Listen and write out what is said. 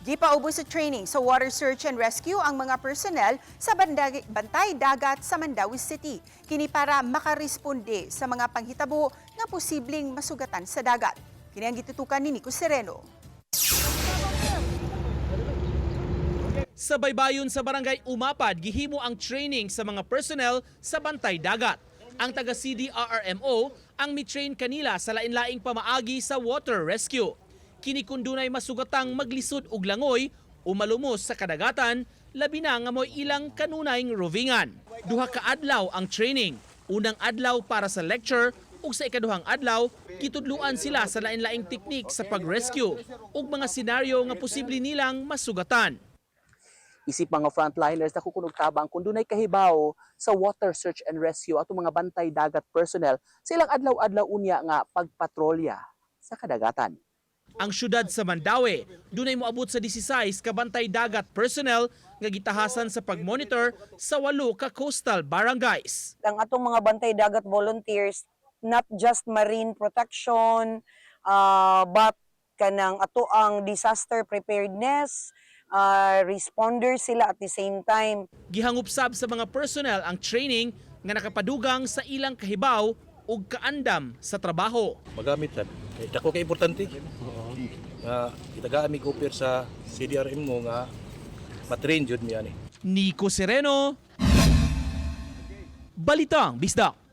Gipaubos sa training sa water search and rescue ang mga personnel sa bantay dagat sa Mandaue City. Kini para makaresponde sa mga panghitabo nga posibleng masugatan sa dagat. Kini ang gitutukan ni Nico Sereno. Sa baybayon sa barangay Umapad, gihimo ang training sa mga personnel sa bantay dagat. Ang taga CDRRMO ang mitrain kanila sa lain-laing pamaagi sa water rescue. Kini kun dunay masugatang maglisod og langoy o malumos sa kadagatan, labi na nga mo'y ilang kanunayng rovingan. Duha ka adlaw ang training. Unang adlaw para sa lecture ug sa ikaduhang adlaw gitudluan sila sa lain-laing teknik sa pag-rescue ug mga senaryo nga posible nilang masugatan. Isip mga frontliners na kukunog tabang kung dunay kahibaw sa water search and rescue at mga bantay dagat personnel silang adlaw-adlaw unya nga pagpatrolya sa kadagatan. Ang syudad sa Mandaue, dunay moabot sa 16 ka bantay dagat personnel nga gitahasan sa pagmonitor sa 8 ka coastal barangays. Ang atong mga bantay dagat volunteers, not just marine protection, but kanang ato ang disaster preparedness, responders sila at the same time. Gihangupsab sa mga personnel ang training nga nakapadugang sa ilang kahibaw ug kaandam sa trabaho. Magamit tan. Dako kay importante. Nga itagaan mi cooper sa CDRM mo nga matrain jud mi ani. Nico Sereno, Balitang Bisdak.